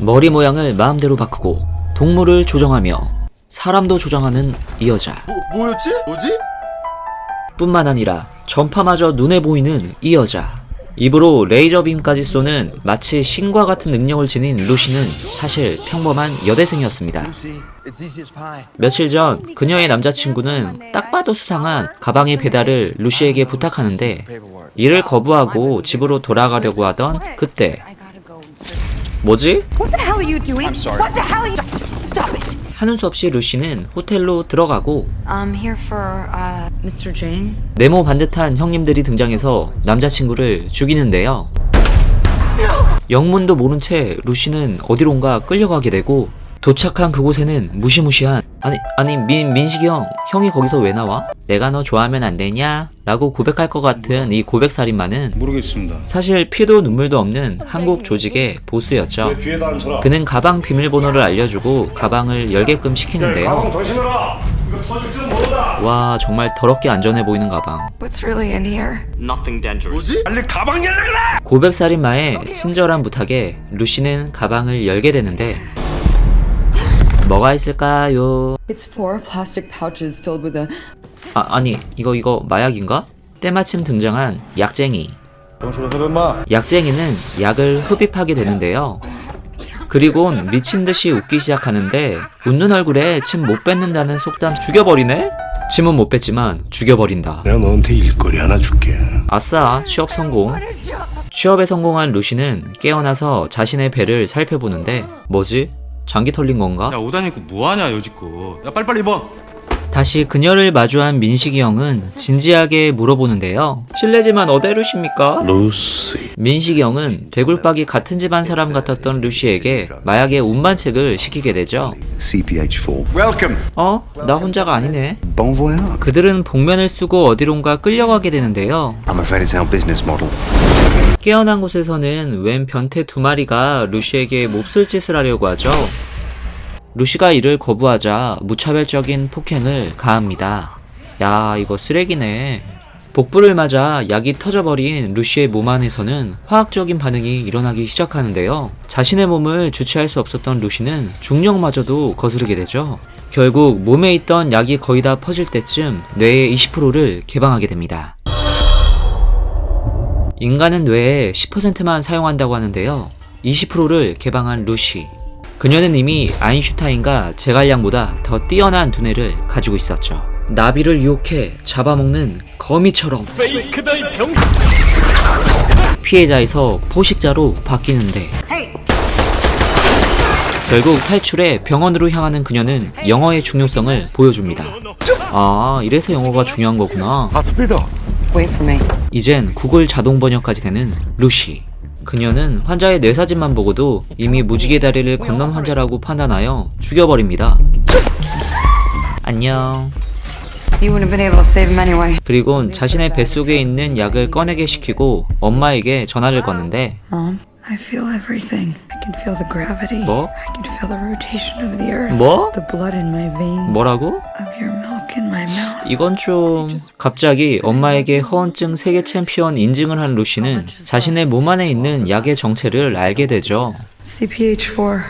머리 모양을 마음대로 바꾸고 동물을 조정하며 사람도 조정하는 이 여자. 뭐였지? 뭐지? 뿐만 아니라 전파마저 눈에 보이는 이 여자. 입으로 레이저빔까지 쏘는 마치 신과 같은 능력을 지닌 루시는 사실 평범한 여대생이었습니다. 며칠 전 그녀의 남자친구는 딱 봐도 수상한 가방의 배달을 루시에게 부탁하는데 이를 거부하고 집으로 돌아가려고 하던 그때 뭐지? 하는 수 없이 루시는 호텔로 들어가고 I'm here for Mr. Jane. 네모 반듯한 형님들이 등장해서 남자친구를 죽이는데요. 영문도 모른 채 루시는 어디론가 끌려가게 되고 도착한 그곳에는 무시무시한 민식이 형이 거기서 왜 나와? 내가 너 좋아하면 안 되냐? 라고 고백할 것 같은 이 고백살인마는 모르겠습니다. 사실 피도 눈물도 없는 한국 조직의 보스였죠. 뒤에다 앉혀라. 그는 가방 비밀번호를 알려주고 가방을 열게끔 시키는데요. 조심해라. 이거 터질 줄 모르다. 와, 정말 더럽게 안전해 보이는 가방. What's really in here? 뭐지? 빨리 가방 열라 그래. 고백살인마의 친절한 부탁에 루시는 가방을 열게 되는데 뭐가 있을까요? It's 4 plastic pouches filled with a. 아니 이거 마약인가? 때마침 등장한 약쟁이. 약쟁이는 약을 흡입하게 되는데요. 그리곤 미친듯이 웃기 시작하는데 웃는 얼굴에 침 못 뱉는다는 속담 죽여버리네? 침은 못 뱉지만 죽여버린다. 내가 너한테 일거리 하나 줄게. 아싸, 취업 성공. 취업에 성공한 루시는 깨어나서 자신의 배를 살펴보는데 뭐지? 장기 털린 건가? 야, 옷 안 입고 뭐하냐 여지껏. 야, 빨리빨리 입어. 다시 그녀를 마주한 민식이 형은 진지하게 물어보는데요. 실례지만 어디루십니까? 루시. 민식이 형은 대굴박이 같은 집안 사람 같았던 루시에게 마약의 운반책을 시키게 되죠. CPH4. Welcome. 나 혼자가 아니네. Bon voyage. 그들은 복면을 쓰고 어디론가 끌려가게 되는데요. I'm afraid it's our business model. 깨어난 곳에서는 웬 변태 2마리가 루시에게 몹쓸 짓을 하려고 하죠. 루시가 이를 거부하자 무차별적인 폭행을 가합니다. 야, 이거 쓰레기네. 복부를 맞아 약이 터져버린 루시의 몸 안에서는 화학적인 반응이 일어나기 시작하는데요. 자신의 몸을 주체할 수 없었던 루시는 중력마저도 거스르게 되죠. 결국 몸에 있던 약이 거의 다 퍼질 때쯤 뇌의 20%를 개방하게 됩니다. 인간은 뇌의 10%만 사용한다고 하는데요. 20%를 개방한 루시. 그녀는 이미 아인슈타인과 제갈량보다 더 뛰어난 두뇌를 가지고 있었죠. 나비를 유혹해 잡아먹는 거미처럼 피해자에서 포식자로 바뀌는데 결국 탈출해 병원으로 향하는 그녀는 영어의 중요성을 보여줍니다. 아, 이래서 영어가 중요한 거구나. Wait for me. 이젠 구글 자동 번역까지 되는 루시. 그녀는 환자의 뇌사진만 보고도 이미 무지개 다리를 건넌 환자라고 판단하여 죽여버립니다. 안녕. You wouldn't have been able to save him anyway. 그리곤 자신의 뱃속에 있는 약을 꺼내게 시키고 엄마에게 전화를 거는데 Mom, I feel everything. I can feel the gravity. 뭐? I can feel the rotation of the earth. 뭐? The blood in my veins. 뭐라고? Of your milk in my mouth. 이건 좀... 갑자기 엄마에게 허언증 세계 챔피언 인증을 한 루시는 자신의 몸 안에 있는 약의 정체를 알게 되죠. CPH4.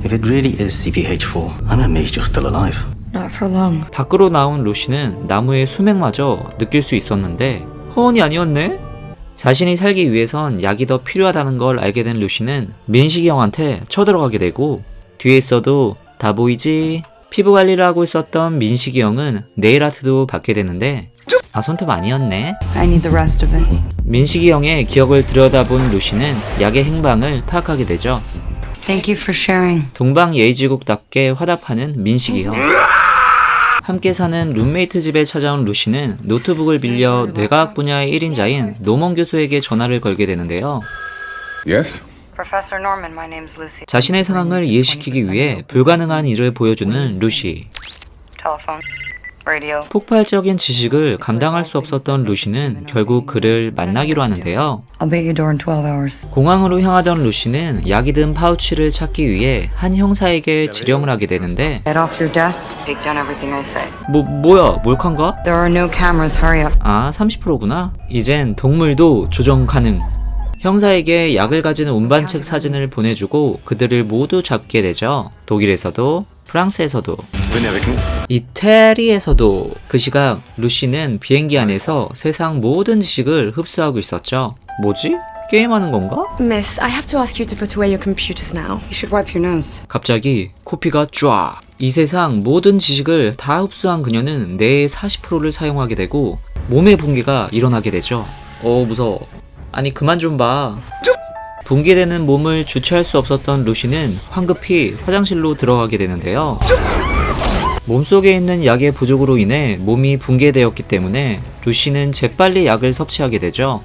If it really is CPH4, I'm amazed you're still alive. Not for long. 밖으로 나온 루시는 나무의 수맥마저 느낄 수 있었는데 허언이 아니었네? 자신이 살기 위해선 약이 더 필요하다는 걸 알게 된 루시는 민식이 형한테 쳐들어가게 되고 뒤에 있어도 다 보이지? 피부 관리를 하고 있었던 민식이 형은 네일 아트도 받게 되는데 손톱 아니었네? I need the rest of it. 민식이 형의 기억을 들여다본 루시는 약의 행방을 파악하게 되죠. Thank you for sharing. 동방예의지국답게 화답하는 민식이 형. 함께 사는 룸메이트 집에 찾아온 루시는 노트북을 빌려 뇌과학 분야의 1인자인 노먼 교수에게 전화를 걸게 되는데요. Yes? Professor Norman, my name's Lucy. 자신의 상황을 이해시키기 위해 불가능한 일을 보여주는 루시. Telephone. Radio. 폭발적인 지식을 감당할 수 없었던 루시는 결국 그를 만나기로 하는데요. I'll be at your door in 12 hours. 공항으로 향하던 루시는 약이 든 파우치를 찾기 위해 한 형사에게 지령을 하게 되는데 Get off your desk. Take down everything I say. 뭐야 몰칸가? There are no cameras. Hurry up. 30%구나. 이젠 동물도 조정 가능. 형사에게 약을 가진 운반책 사진을 보내주고 그들을 모두 잡게 되죠. 독일에서도 프랑스에서도 이태리에서도. 그 시각 루시는 비행기 안에서 세상 모든 지식을 흡수하고 있었죠. 뭐지? 게임하는 건가? Miss, I have to ask you to put away your computers now. You should wipe your nose. 갑자기 코피가 쫙. 이 세상 모든 지식을 다 흡수한 그녀는 뇌의 40%를 사용하게 되고 몸의 붕괴가 일어나게 되죠. 무서워. 아니 그만 좀 봐. 붕괴되는 몸을 주체할 수 없었던 루시는 황급히 화장실로 들어가게 되는데요. 몸속에 있는 약의 부족으로 인해 몸이 붕괴되었기 때문에 루시는 재빨리 약을 섭취하게 되죠.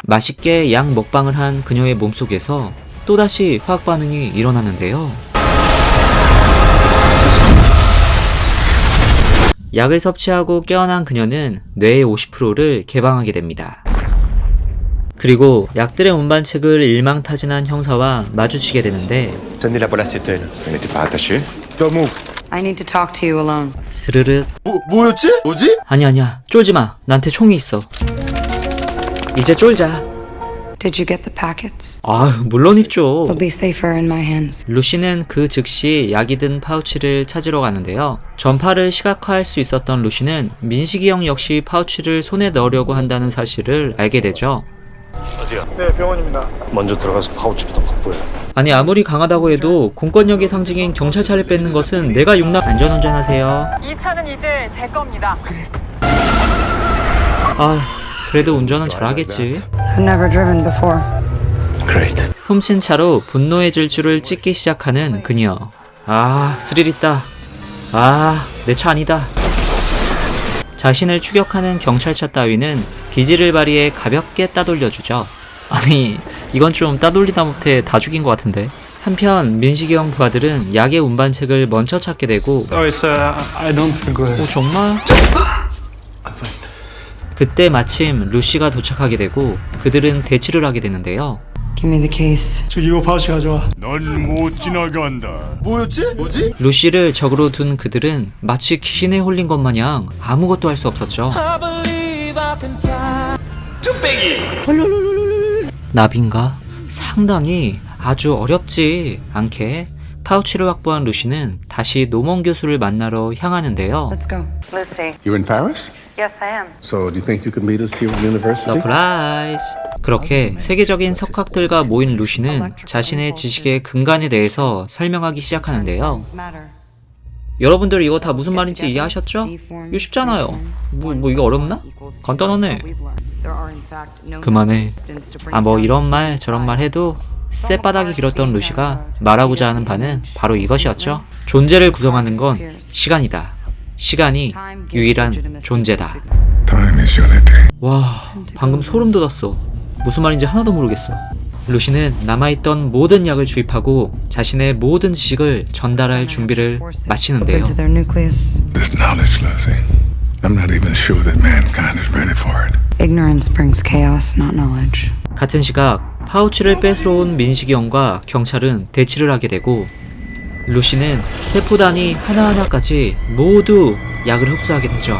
맛있게 약 먹방을 한 그녀의 몸속에서 또다시 화학 반응이 일어나는데요. 약을 섭취하고 깨어난 그녀는 뇌의 50%를 개방하게 됩니다. 그리고 약들의 운반책을 일망타진한 형사와 마주치게 되는데 Tenez la voilà, c'est elle. Elle n'était pas attachée. Don't move. I need to talk to you alone. 스르륵. 뭐였지? 뭐지? 아니야 쫄지마. 나한테 총이 있어. 이제 쫄자. Did you get the packets? 물론 있죠. They'll be safer in my hands. 루시는 그 즉시 약이 든 파우치를 찾으러 가는데요. 전파를 시각화할 수 있었던 루시는 민식이 형 역시 파우치를 손에 넣으려고 한다는 사실을 알게 되죠. 먼저 들어가서 파우치부터 확보해. 아니 아무리 강하다고 해도 공권력의 상징인 경찰차를 뺏는 것은 내가 용납. 안전운전하세요. 이 차는 이제 제 겁니다. 그래도 운전은 잘하겠지. I've never driven before. Great. 훔친 차로 분노의 질주를 찍기 시작하는 그녀. 스릴 있다. 내 차 아니다. 자신을 추격하는 경찰차 따위는 기지를 발휘해 가볍게 따돌려주죠. 아니 이건 좀 따돌리다 못해 다 죽인 것 같은데. 한편 민식이 형 부하들은 약의 운반책을 먼저 찾게 되고 정말? 그때 마침 루시가 도착하게 되고 그들은 대치를 하게 되는데요. Give me the case. 넌 못 지나간다. 뭐지? 루시를 적으로 둔 그들은 마치 귀신에 홀린 것 마냥 아무것도 할 수 없었죠. 나비인가? 상당히 아주 어렵지 않게 파우치를 확보한 루시는 다시 노먼 교수를 만나러 향하는데요. Let's go. Lucy. You're in Paris? Yes, I am. So do you think you can meet us here at university? 서프라이즈! 그렇게 세계적인 석학들과 모인 루시는 자신의 지식의 근간에 대해서 설명하기 시작하는데요. 여러분들 이거 다 무슨 말인지 이해하셨죠? 이거 쉽잖아요. 뭐 이거 어렵나? 간단하네. 그만해. 이런 말 저런 말 해도 쌔바닥이 길었던 루시가 말하고자 하는 바는 바로 이것이었죠. 존재를 구성하는 건 시간이다. 시간이 유일한 존재다. Time is unity. 와, 방금 소름 돋았어. 무슨 말인지 하나도 모르겠어. 루시는 남아있던 모든 약을 주입하고 자신의 모든 지식을 전달할 준비를 마치는데요. To their nucleus. This knowledge, Lucy. I'm not even sure that mankind is ready for it. Ignorance brings chaos, not knowledge. 같은 시각 파우치를 뺏으러 온 민식이 형과 경찰은 대치를 하게 되고 루시는 세포 단위 하나하나까지 모두 약을 흡수하게 되죠.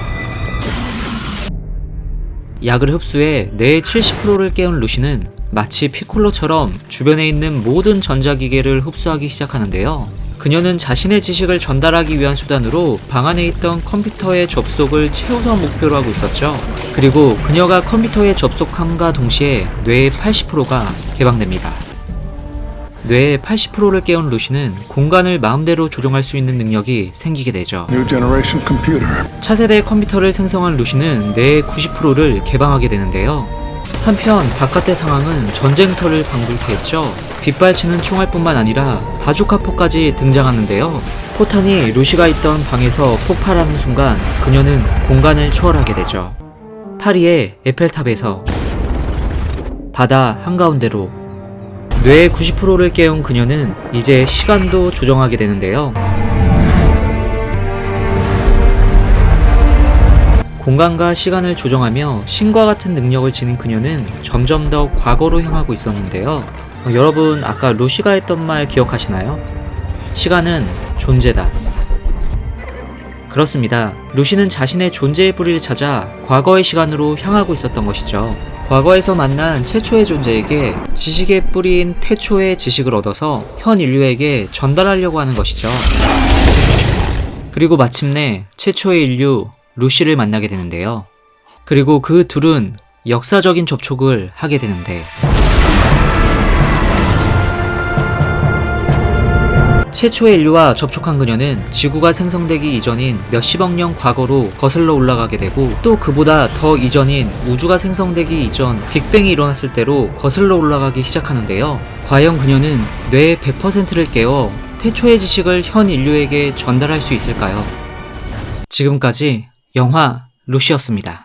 약을 흡수해 뇌의 70%를 깨운 루시는 마치 피콜로처럼 주변에 있는 모든 전자기계를 흡수하기 시작하는데요. 그녀는 자신의 지식을 전달하기 위한 수단으로 방 안에 있던 컴퓨터의 접속을 최우선 목표로 하고 있었죠. 그리고 그녀가 컴퓨터에 접속함과 동시에 뇌의 80%가 개방됩니다. 뇌의 80%를 깨운 루시는 공간을 마음대로 조정할 수 있는 능력이 생기게 되죠. New generation computer. 차세대 컴퓨터를 생성한 루시는 뇌의 90%를 개방하게 되는데요. 한편 바깥의 상황은 전쟁터를 방불케 했죠. 빗발치는 총알뿐만 아니라 바주카포까지 등장하는데요. 포탄이 루시가 있던 방에서 폭발하는 순간 그녀는 공간을 초월하게 되죠. 파리의 에펠탑에서 바다 한가운데로 뇌의 90%를 깨운 그녀는 이제 시간도 조정하게 되는데요. 공간과 시간을 조정하며 신과 같은 능력을 지닌 그녀는 점점 더 과거로 향하고 있었는데요. 여러분 아까 루시가 했던 말 기억하시나요? 시간은 존재다. 그렇습니다. 루시는 자신의 존재의 뿌리를 찾아 과거의 시간으로 향하고 있었던 것이죠. 과거에서 만난 최초의 존재에게 지식의 뿌리인 태초의 지식을 얻어서 현 인류에게 전달하려고 하는 것이죠. 그리고 마침내 최초의 인류 루시를 만나게 되는데요. 그리고 그 둘은 역사적인 접촉을 하게 되는데, 최초의 인류와 접촉한 그녀는 지구가 생성되기 이전인 몇십억 년 과거로 거슬러 올라가게 되고, 또 그보다 더 이전인 우주가 생성되기 이전 빅뱅이 일어났을 때로 거슬러 올라가기 시작하는데요. 과연 그녀는 뇌의 100%를 깨워 태초의 지식을 현 인류에게 전달할 수 있을까요? 지금까지 영화 루시였습니다.